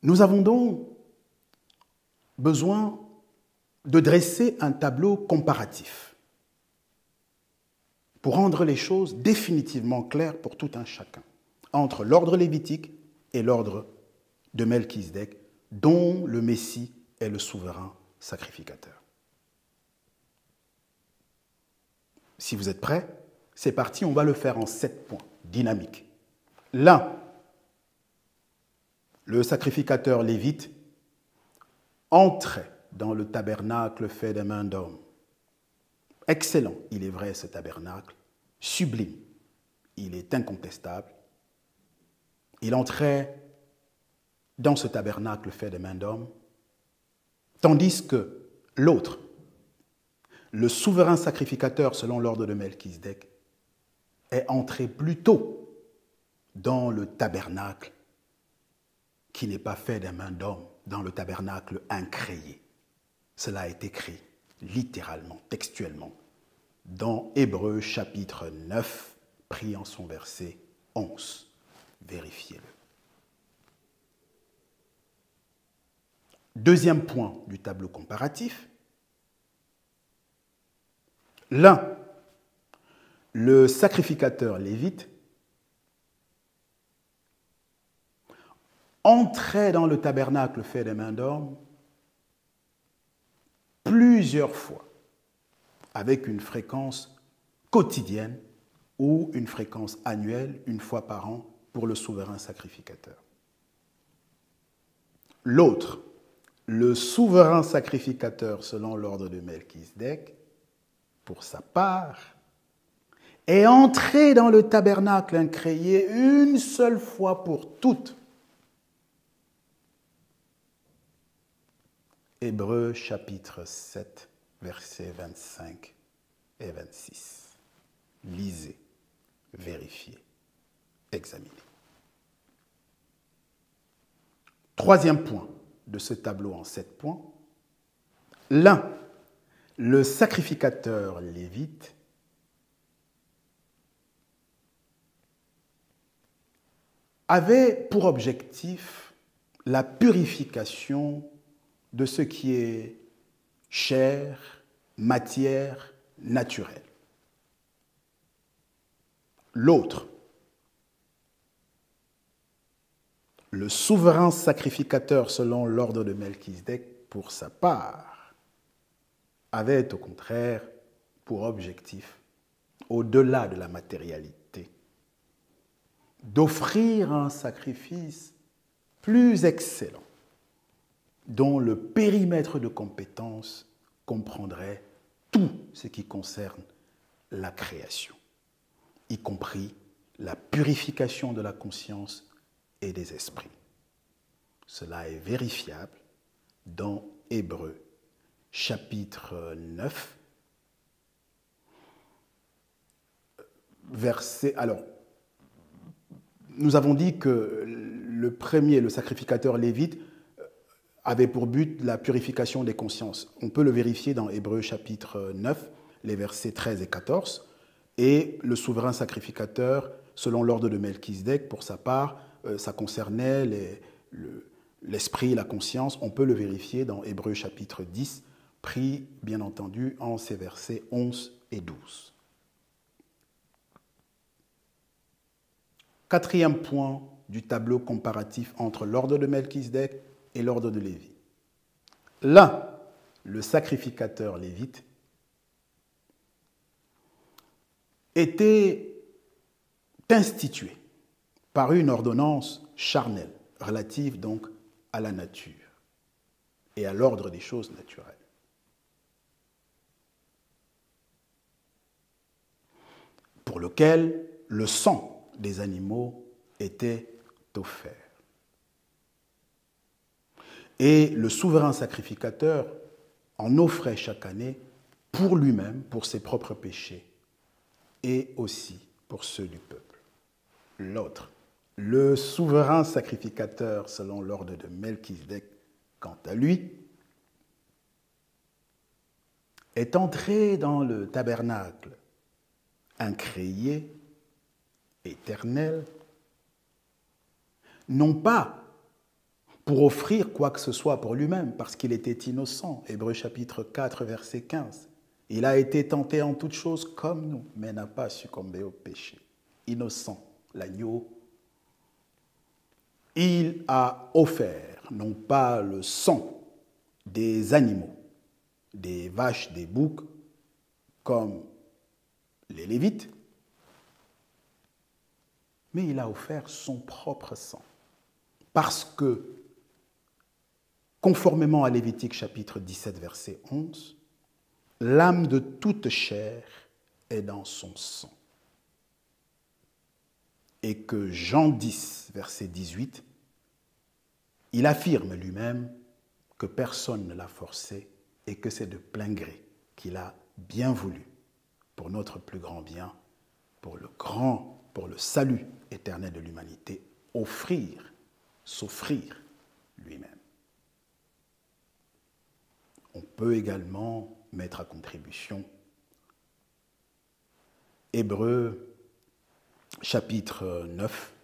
Nous avons donc besoin de dresser un tableau comparatif pour rendre les choses définitivement claires pour tout un chacun entre l'ordre lévitique et l'ordre de Melchisédek, dont le Messie est le souverain sacrificateur. Si vous êtes prêts, c'est parti, on va le faire en 7 points dynamiques. L'un, le sacrificateur lévite entrait dans le tabernacle fait des mains d'hommes. Excellent, il est vrai, ce tabernacle, sublime, il est incontestable. Il entrait dans ce tabernacle fait des mains d'hommes, tandis que l'autre, le souverain sacrificateur selon l'ordre de Melchisédek, est entré plus tôt dans le tabernacle qui n'est pas fait des mains d'hommes, dans le tabernacle incréé. Cela est écrit littéralement, textuellement, dans Hébreux chapitre 9, pris en son verset 11. Vérifiez-le. Deuxième point du tableau comparatif. L'un, le sacrificateur lévite, entrait dans le tabernacle fait des mains d'hommes plusieurs fois, avec une fréquence quotidienne ou une fréquence annuelle, une fois par an, pour le souverain sacrificateur. L'autre, le souverain sacrificateur selon l'ordre de Melchisédek, pour sa part, est entré dans le tabernacle incréé une seule fois pour toutes. Hébreux chapitre 7, versets 25 et 26. Lisez, vérifiez, examinez. Troisième point de ce tableau en 7 points. L'un, le sacrificateur lévite, avait pour objectif la purification de ce qui est chair, matière, naturelle. L'autre, le souverain sacrificateur selon l'ordre de Melchisédek, pour sa part, avait au contraire pour objectif, au-delà de la matérialité, d'offrir un sacrifice plus excellent, dont le périmètre de compétence comprendrait tout ce qui concerne la création, y compris la purification de la conscience et des esprits. Cela est vérifiable dans Hébreux, chapitre 9, verset... Alors, nous avons dit que le premier, le sacrificateur lévite, avait pour but la purification des consciences. On peut le vérifier dans Hébreux chapitre 9, les versets 13 et 14. Et le souverain sacrificateur, selon l'ordre de Melchisédek, pour sa part, ça concernait l'esprit, la conscience. On peut le vérifier dans Hébreux chapitre 10, pris bien entendu en ces versets 11 et 12. Quatrième point du tableau comparatif entre l'ordre de Melchisédek et l'ordre de Lévi. L'un, le sacrificateur lévite, était institué par une ordonnance charnelle, relative donc à la nature et à l'ordre des choses naturelles. Pour lequel le sang des animaux était offert. Et le souverain sacrificateur en offrait chaque année pour lui-même, pour ses propres péchés, et aussi pour ceux du peuple. L'autre, le souverain sacrificateur selon l'ordre de Melchisédek, quant à lui, est entré dans le tabernacle incréé, éternel, non pas pour offrir quoi que ce soit pour lui-même, parce qu'il était innocent. Hébreux chapitre 4, verset 15. Il a été tenté en toutes choses comme nous, mais n'a pas succombé au péché. Innocent, l'agneau. Il a offert, non pas le sang des animaux, des vaches, des boucs, comme les Lévites, mais il a offert son propre sang. Parce que, conformément à Lévitique chapitre 17, verset 11, l'âme de toute chair est dans son sang. Et que Jean 10, verset 18, il affirme lui-même que personne ne l'a forcé et que c'est de plein gré qu'il a bien voulu, pour notre plus grand bien, pour le salut éternel de l'humanité, s'offrir lui-même. On peut également mettre à contribution Hébreux chapitre 9,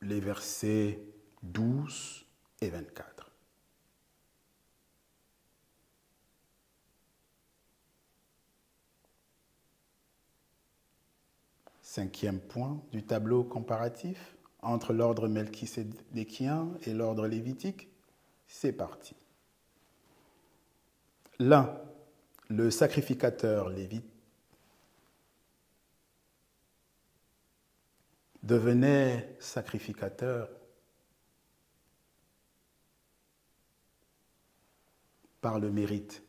les versets 12 et 24. Cinquième point du tableau comparatif entre l'ordre melchisédékien et l'ordre lévitique. C'est parti. L'un, le sacrificateur lévite, devenait sacrificateur par le mérite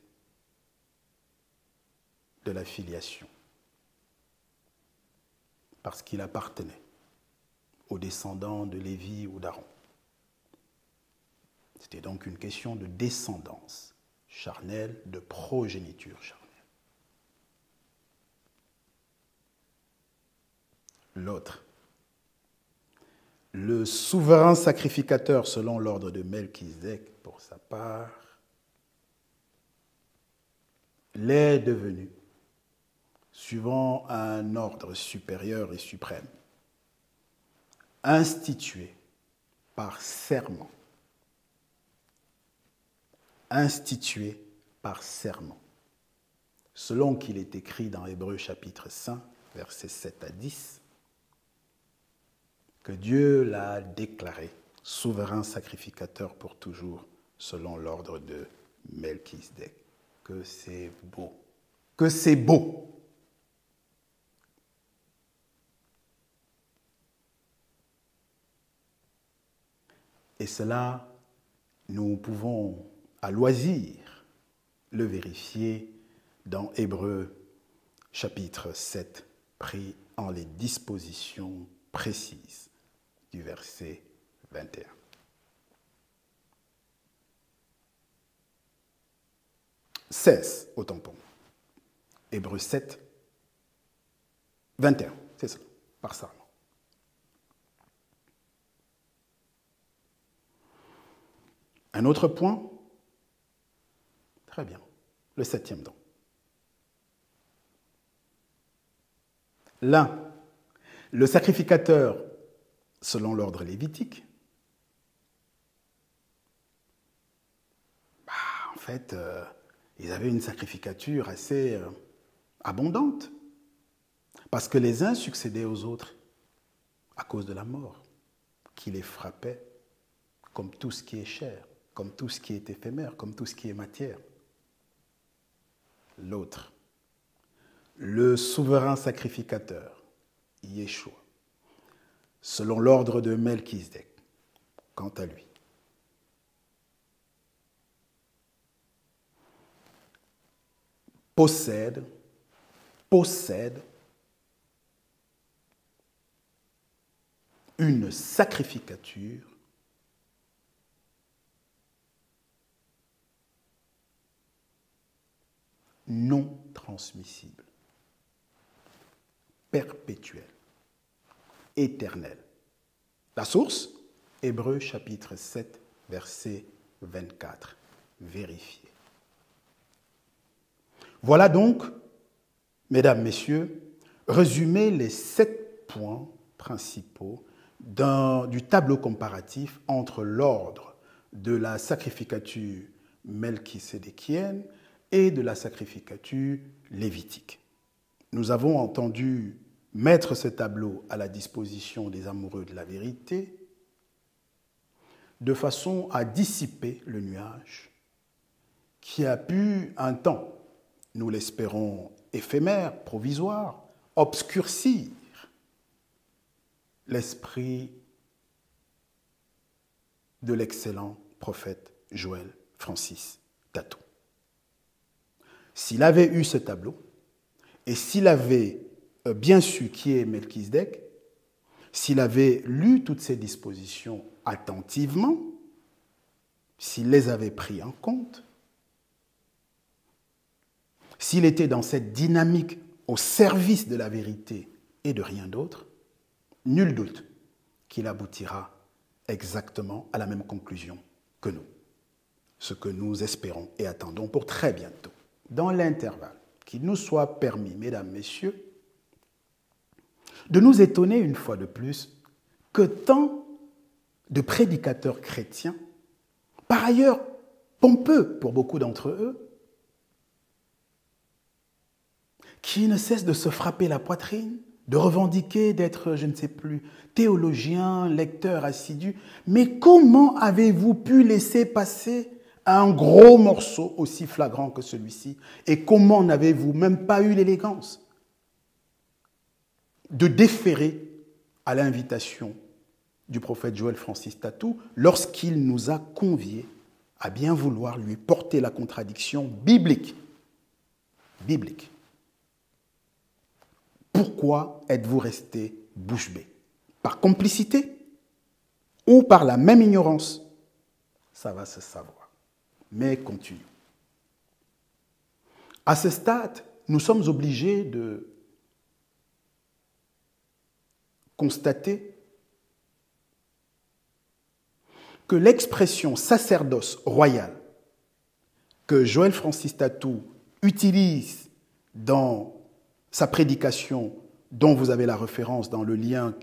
de la filiation, parce qu'il appartenait aux descendants de Lévi ou d'Aaron. C'était donc une question de descendance charnelle, de progéniture charnelle. L'autre, le souverain sacrificateur selon l'ordre de Melchisédek, pour sa part, l'est devenu, suivant un ordre supérieur et suprême, institué par serment. Institué par serment. Selon qu'il est écrit dans Hébreux chapitre 5, versets 7 à 10, que Dieu l'a déclaré souverain sacrificateur pour toujours, selon l'ordre de Melchisédek. Que c'est beau! Que c'est beau! Et cela, nous pouvons à loisir le vérifier dans Hébreux chapitre 7, pris en les dispositions précises du verset 21. « 16 au tampon. Hébreux 7, 21, c'est ça, par serment. Un autre point, très bien, le 7e don. L'un, le sacrificateur selon l'ordre lévitique, en fait, ils avaient une sacrificature assez abondante, parce que les uns succédaient aux autres à cause de la mort, qui les frappait, comme tout ce qui est chair, comme tout ce qui est éphémère, comme tout ce qui est matière. L'autre, le souverain sacrificateur, Yeshua, selon l'ordre de Melchisédek, quant à lui, possède une sacrificature non transmissible, perpétuelle, éternelle. La source, Hébreux chapitre 7, verset 24. Vérifiez. Voilà donc, mesdames, messieurs, résumé les 7 points principaux du tableau comparatif entre l'ordre de la sacrificature melchisédéchienne et de la sacrificature lévitique. Nous avons entendu mettre ce tableau à la disposition des amoureux de la vérité de façon à dissiper le nuage qui a pu un temps, nous l'espérons éphémère, provisoire, obscurcir l'esprit de l'excellent prophète Joël Francis Tatou. S'il avait eu ce tableau, et s'il avait bien su qui est Melchisedec, s'il avait lu toutes ces dispositions attentivement, s'il les avait pris en compte, s'il était dans cette dynamique au service de la vérité et de rien d'autre, nul doute qu'il aboutira exactement à la même conclusion que nous, ce que nous espérons et attendons pour très bientôt. Dans l'intervalle, qu'il nous soit permis, mesdames, messieurs, de nous étonner une fois de plus que tant de prédicateurs chrétiens, par ailleurs pompeux pour beaucoup d'entre eux, qui ne cessent de se frapper la poitrine, de revendiquer d'être, je ne sais plus, théologien, lecteur assidu. Mais comment avez-vous pu laisser passer un gros morceau aussi flagrant que celui-ci? Et comment n'avez-vous même pas eu l'élégance de déférer à l'invitation du prophète Joël Francis Tatou lorsqu'il nous a conviés à bien vouloir lui porter la contradiction biblique? Biblique. Pourquoi êtes-vous resté bouche bée? Par complicité ou par la même ignorance? Ça va se savoir. Mais continuons. À ce stade, nous sommes obligés de constater que l'expression sacerdoce royal que Joël Francis Tatou utilise dans sa prédication, dont vous avez la référence dans le lien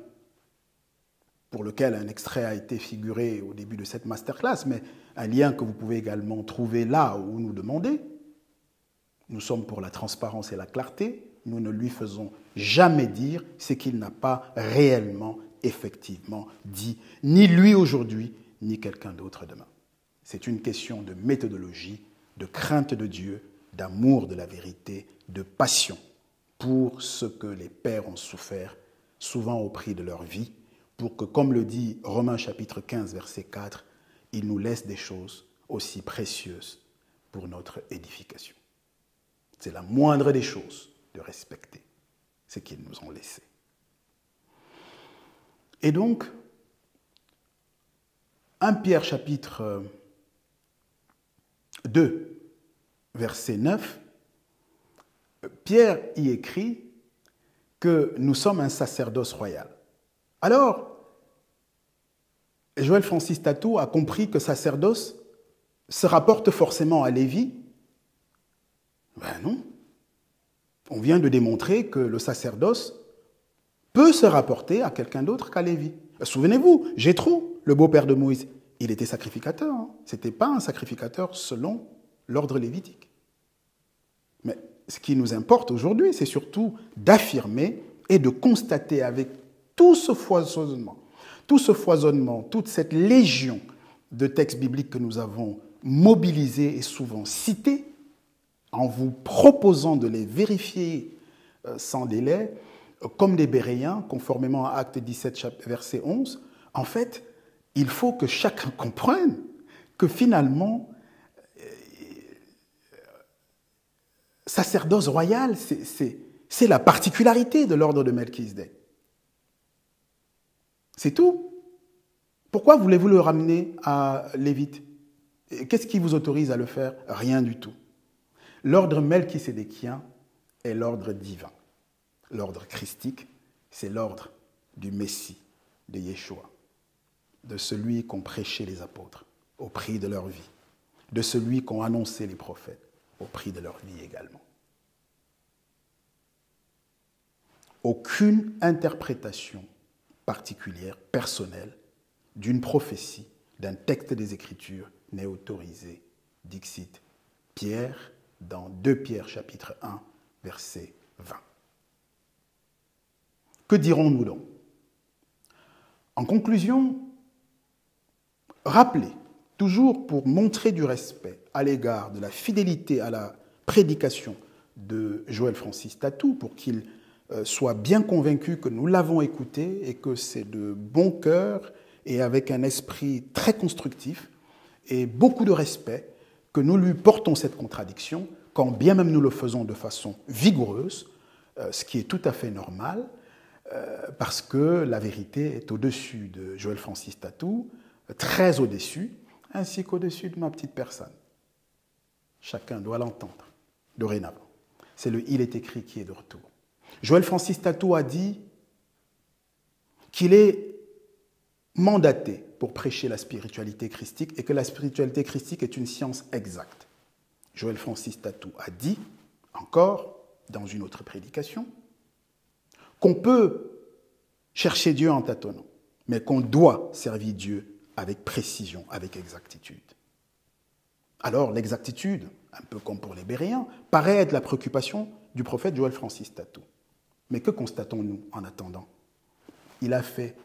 pour lequel un extrait a été figuré au début de cette masterclass, mais un lien que vous pouvez également trouver là où nous demandez. Nous sommes pour la transparence et la clarté. Nous ne lui faisons jamais dire ce qu'il n'a pas réellement, effectivement dit, ni lui aujourd'hui, ni quelqu'un d'autre demain. C'est une question de méthodologie, de crainte de Dieu, d'amour de la vérité, de passion pour ce que les pères ont souffert, souvent au prix de leur vie, pour que, comme le dit Romains chapitre 15, verset 4, il nous laisse des choses aussi précieuses pour notre édification. C'est la moindre des choses de respecter ce qu'ils nous ont laissé. Et donc, 1 Pierre chapitre 2, verset 9, Pierre y écrit que nous sommes un sacerdoce royal. Alors, Joël Francis Tatou a compris que sacerdoce se rapporte forcément à Lévi. Ben non. On vient de démontrer que le sacerdoce peut se rapporter à quelqu'un d'autre qu'à Lévi. Souvenez-vous, Jéthro, le beau-père de Moïse, il était sacrificateur. Hein. Ce n'était pas un sacrificateur selon l'ordre lévitique. Mais ce qui nous importe aujourd'hui, c'est surtout d'affirmer et de constater avec tout ce foisonnement, toute cette légion de textes bibliques que nous avons mobilisés et souvent cités, en vous proposant de les vérifier sans délai, comme des Béréens, conformément à Acte 17, verset 11, en fait, il faut que chacun comprenne que finalement, sacerdoce royal, c'est la particularité de l'ordre de Melchisedec. C'est tout. Pourquoi voulez-vous le ramener à Lévite? Qu'est-ce qui vous autorise à le faire? Rien du tout. L'ordre melchisédéchien est l'ordre divin. L'ordre christique, c'est l'ordre du Messie, de Yeshua, de celui qu'ont prêché les apôtres au prix de leur vie, de celui qu'ont annoncé les prophètes au prix de leur vie également. Aucune interprétation particulière, personnelle, d'une prophétie, d'un texte des Écritures n'est autorisé, dixit Pierre, dans 2 Pierre chapitre 1, verset 20. Que dirons-nous donc? En conclusion, rappelez, toujours pour montrer du respect à l'égard de la fidélité à la prédication de Joël Francis Tatou, pour qu'il soit bien convaincu que nous l'avons écouté et que c'est de bon cœur et avec un esprit très constructif et beaucoup de respect que nous lui portons cette contradiction, quand bien même nous le faisons de façon vigoureuse, ce qui est tout à fait normal, parce que la vérité est au-dessus de Joël Francis Tatou, très au-dessus, ainsi qu'au-dessus de ma petite personne. Chacun doit l'entendre, dorénavant. C'est le « il est écrit » qui est de retour. Joël Francis Tatou a dit qu'il est mandaté pour prêcher la spiritualité christique et que la spiritualité christique est une science exacte. Joël Francis Tatou a dit, encore, dans une autre prédication, qu'on peut chercher Dieu en tâtonnant, mais qu'on doit servir Dieu avec précision, avec exactitude. Alors l'exactitude, un peu comme pour les Béréens, paraît être la préoccupation du prophète Joël Francis Tatou. Mais que constatons-nous en attendant? Il a fait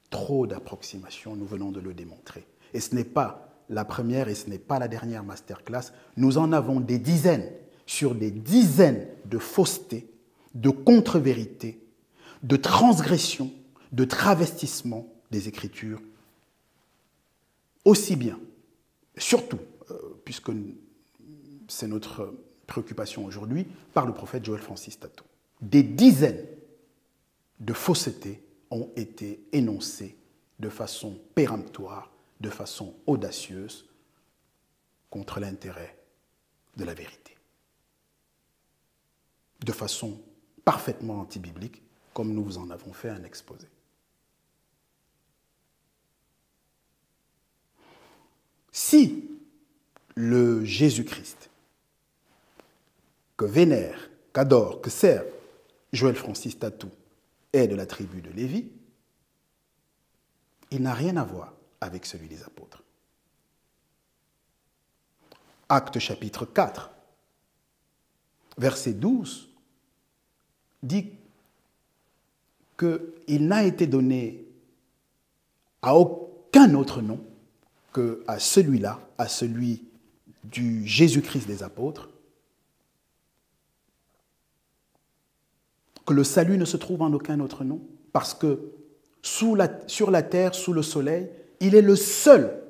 trop d'approximations, nous venons de le démontrer. Et ce n'est pas la première et ce n'est pas la dernière masterclass. Nous en avons des dizaines sur des dizaines de faussetés, de contre-vérités, de transgressions, de travestissements des Écritures, aussi bien, surtout, puisque c'est notre préoccupation aujourd'hui, par le prophète Joël Francis Tatou. Des dizaines de faussetés ont été énoncées de façon péremptoire, de façon audacieuse, contre l'intérêt de la vérité. De façon parfaitement antibiblique, comme nous vous en avons fait un exposé. Si le Jésus-Christ que vénère, qu'adore, que sert Joël Francis Tatou est de la tribu de Lévi, il n'a rien à voir avec celui des apôtres. Actes chapitre 4, verset 12, dit qu'il n'a été donné à aucun autre nom qu'à celui-là, à celui du Jésus-Christ des apôtres, que le salut ne se trouve en aucun autre nom, parce que sur la terre, sous le soleil, il est le seul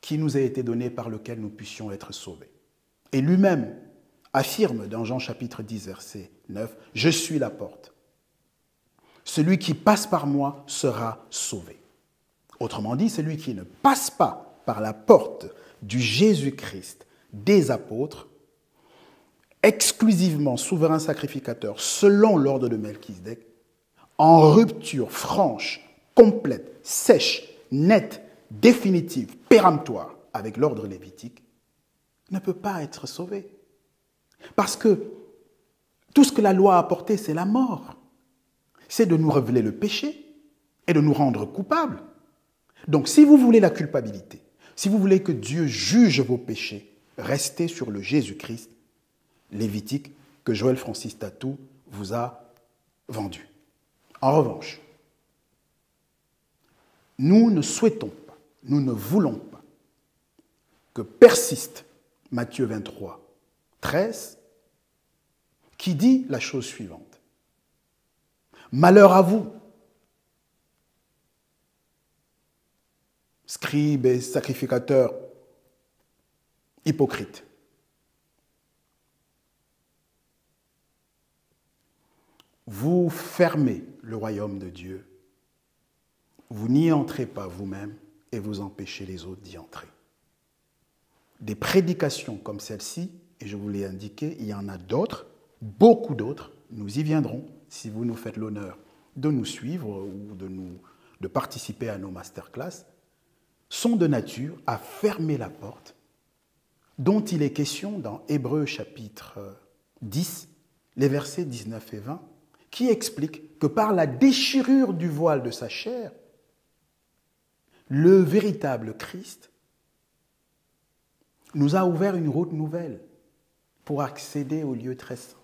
qui nous a été donné par lequel nous puissions être sauvés. Et lui-même affirme dans Jean chapitre 10, verset 9, « Je suis la porte. Celui qui passe par moi sera sauvé. » Autrement dit, celui qui ne passe pas par la porte du Jésus-Christ des apôtres, exclusivement souverain sacrificateur, selon l'ordre de Melchisedec, en rupture franche, complète, sèche, nette, définitive, péremptoire avec l'ordre lévitique, ne peut pas être sauvé. Parce que tout ce que la loi a apporté, c'est la mort. C'est de nous révéler le péché et de nous rendre coupables. Donc si vous voulez la culpabilité, si vous voulez que Dieu juge vos péchés, restez sur le Jésus-Christ lévitique que Joël Francis Tatou vous a vendu. En revanche, nous ne souhaitons pas, nous ne voulons pas que persiste Matthieu 23, 13, qui dit la chose suivante. Malheur à vous, scribes et sacrificateurs hypocrites. Vous fermez le royaume de Dieu, vous n'y entrez pas vous-même et vous empêchez les autres d'y entrer. Des prédications comme celle-ci, et je vous l'ai indiqué, il y en a d'autres, beaucoup d'autres, nous y viendrons si vous nous faites l'honneur de nous suivre ou de participer à nos masterclass, sont de nature à fermer la porte dont il est question dans Hébreux chapitre 10, les versets 19 et 20, qui explique que par la déchirure du voile de sa chair, le véritable Christ nous a ouvert une route nouvelle pour accéder au lieu très saint,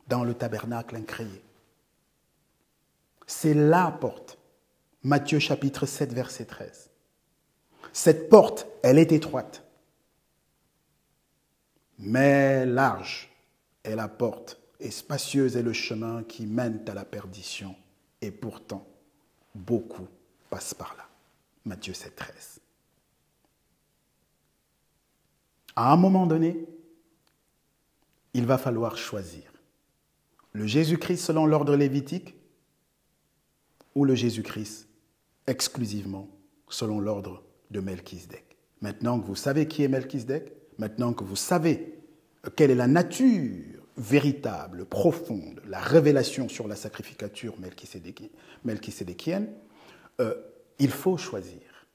dans le tabernacle incréé. C'est la porte. Matthieu chapitre 7, verset 13. Cette porte, elle est étroite, mais large est la porte, et spacieuse est le chemin qui mène à la perdition, et pourtant, beaucoup passent par là. Matthieu 7, 13. À un moment donné, il va falloir choisir le Jésus-Christ selon l'ordre lévitique ou le Jésus-Christ exclusivement selon l'ordre de Melchisédek. Maintenant que vous savez qui est Melchisédek, maintenant que vous savez quelle est la nature véritable, profonde, la révélation sur la sacrificature melchisédékienne, il faut choisir.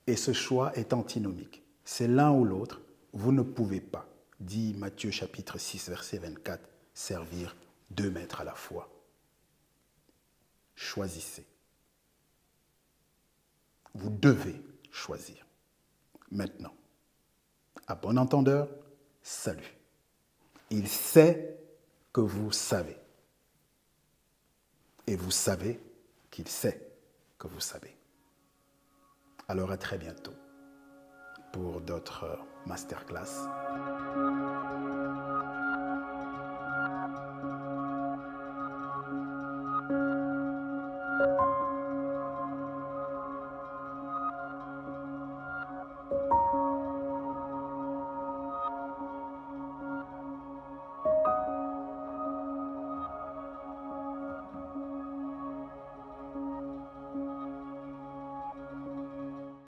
Et ce choix est antinomique. C'est l'un ou l'autre. Vous ne pouvez pas, dit Matthieu chapitre 6, verset 24, servir 2 maîtres à la fois. Choisissez. Vous devez choisir. Maintenant, à bon entendeur, salut. Il sait que vous savez. Et vous savez qu'il sait que vous savez. Alors à très bientôt pour d'autres masterclass.